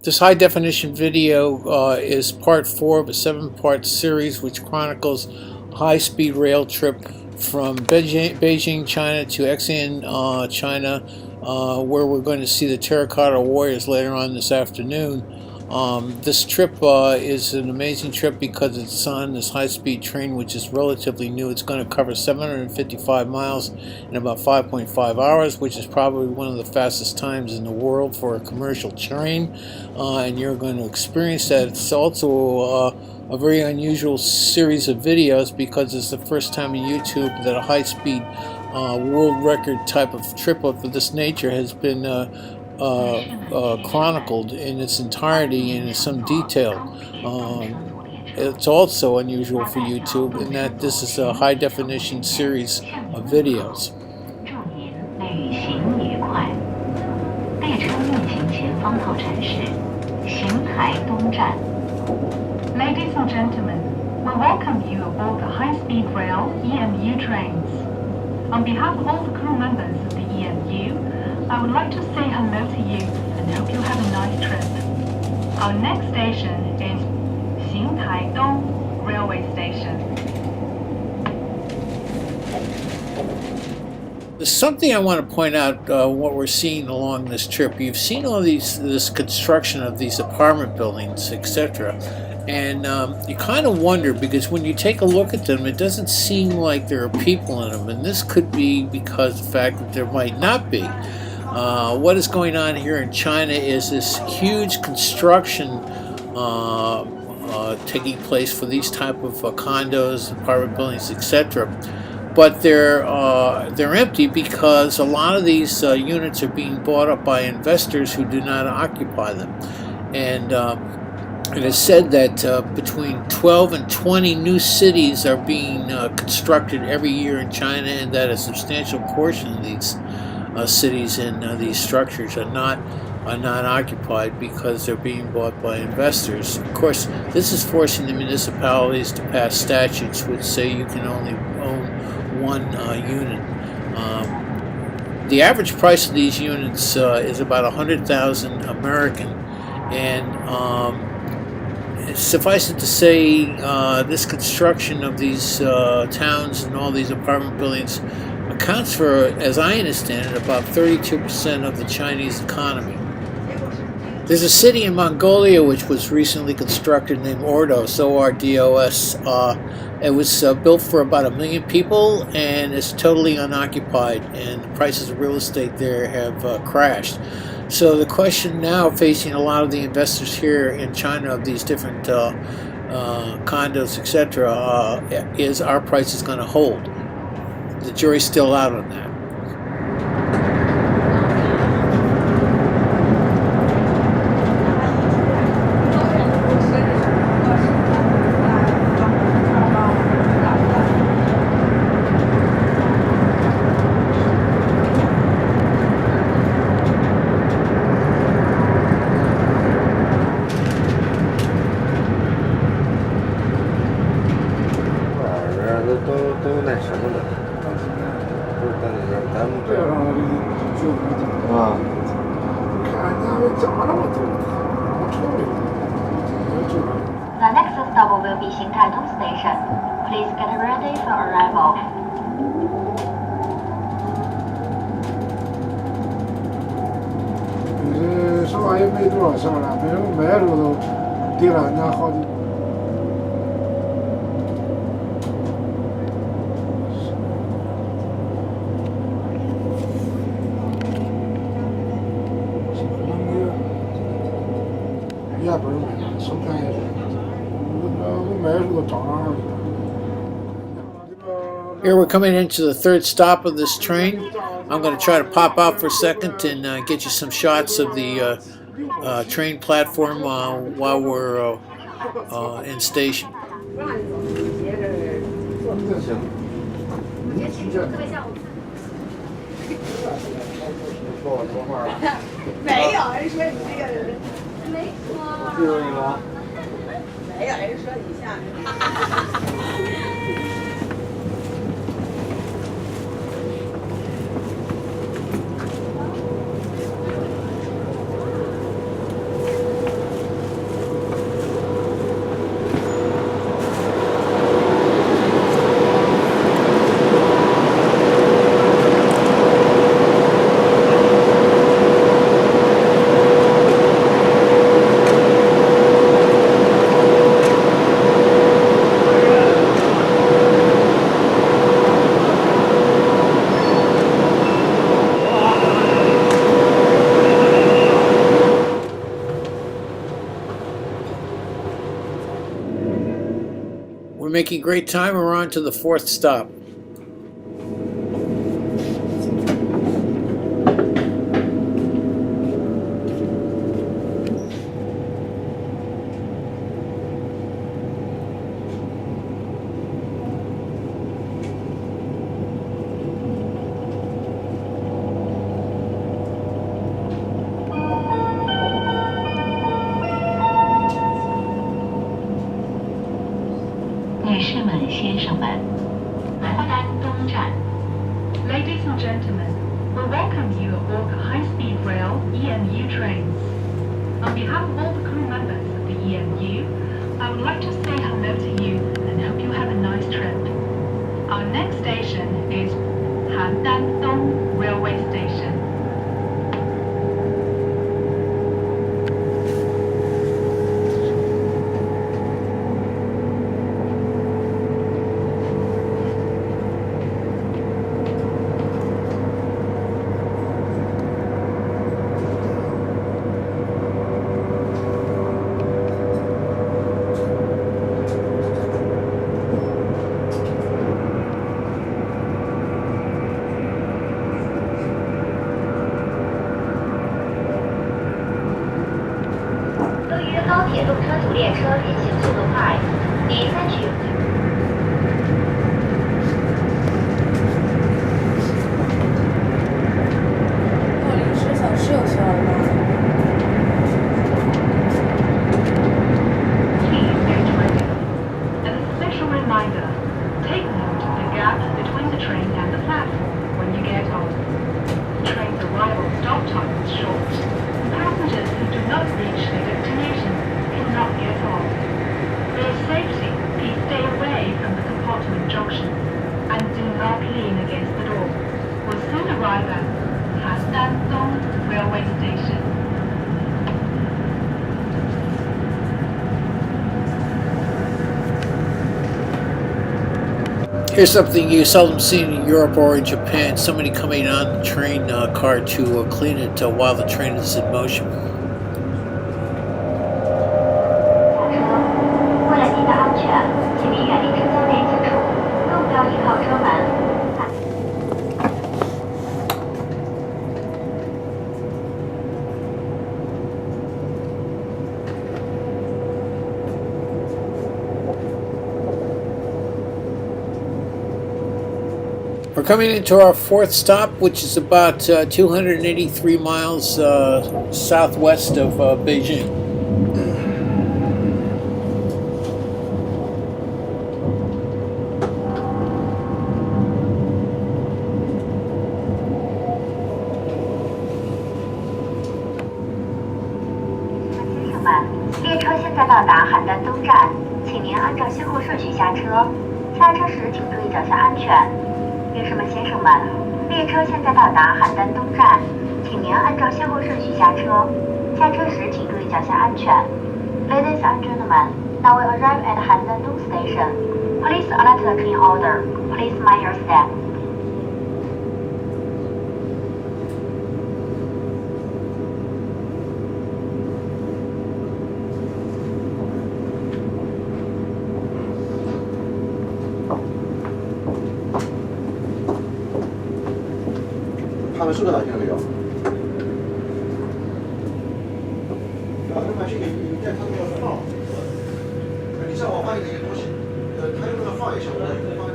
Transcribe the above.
This high definition video is part 4 of a 7-part series which chronicles a high-speed rail trip from Beijing, China to Xi'an, China, where we're going to see the Terracotta Warriors later on this afternoon. This trip is an amazing trip because it's on this high-speed train, which is relatively new. It's going to cover 755 miles in about 5.5 hours, which is probably one of the fastest times in the world for a commercial train, and you're going to experience that. It's also a very unusual series of videos because it's the first time in YouTube that a high-speed world record type of trip of this nature has been chronicled in its entirety and in some detail. It's also unusual for YouTube in that this is a high definition series of videos. Ladies and gentlemen, we welcome you aboard the high-speed rail EMU trains. On behalf of all the crew members of the EMU, I would like to say hello to you and hope you have a nice trip. Our next station is Xingtaidong Railway Station. There's something I want to point out what we're seeing along this trip. You've seen all this construction of these apartment buildings, etc. And you kind of wonder, because when you take a look at them, it doesn't seem like there are people in them. And this could be because of the fact that there might not be. What is going on here in China is this huge construction taking place for these type of condos, apartment buildings, etc. But they're empty because a lot of these units are being bought up by investors who do not occupy them. And it is said that between 12 and 20 new cities are being constructed every year in China, and that a substantial portion of these cities and these structures are not occupied because they're being bought by investors. Of course, this is forcing the municipalities to pass statutes which say you can only own one unit. The average price of these units is about 100,000 American, and suffice it to say, this construction of these towns and all these apartment buildings accounts for, as I understand it, about 32% of the Chinese economy. There's a city in Mongolia which was recently constructed named Ordos, O-R-D-O-S. It was built for about 1 million people and is totally unoccupied, and the prices of real estate there have crashed. So the question now facing a lot of the investors here in China of these different condos, etc., is, our price is going to hold? The jury's still out on that. The next stop will be Xingtaidong Station. Please get ready for arrival. 这说话也没多少上了，没有买的时候都跌了人家好几。也不是买的，生产也是。我买的时候涨了。 Here we're coming into the third stop of this train. I'm going to try to pop out for a second and get you some shots of the train platform while we're in station. 没有人说你这个人，没说，没有人说你像。making great time. We're on to the 4th stop. Ladies and gentlemen, we welcome you aboard the high-speed rail EMU trains. On behalf of all the crew members of the EMU, I would like to say hello to you and hope you have a nice trip. Our next station is Handandong Railway Station. Handandong Railway Station. Here's something you seldom see in Europe or in Japan. Somebody coming on the train car to clean it while the train is in motion. We're coming into our 4th stop, which is about 283 miles southwest of Beijing. Ladies and gentlemen, now we arrive at Handandong Station. Please alert the clean order. Please mind your step. 他们收到哪天没有？然后他去给你在他那个放，你上网发一个东西，他用那个放一下，我放。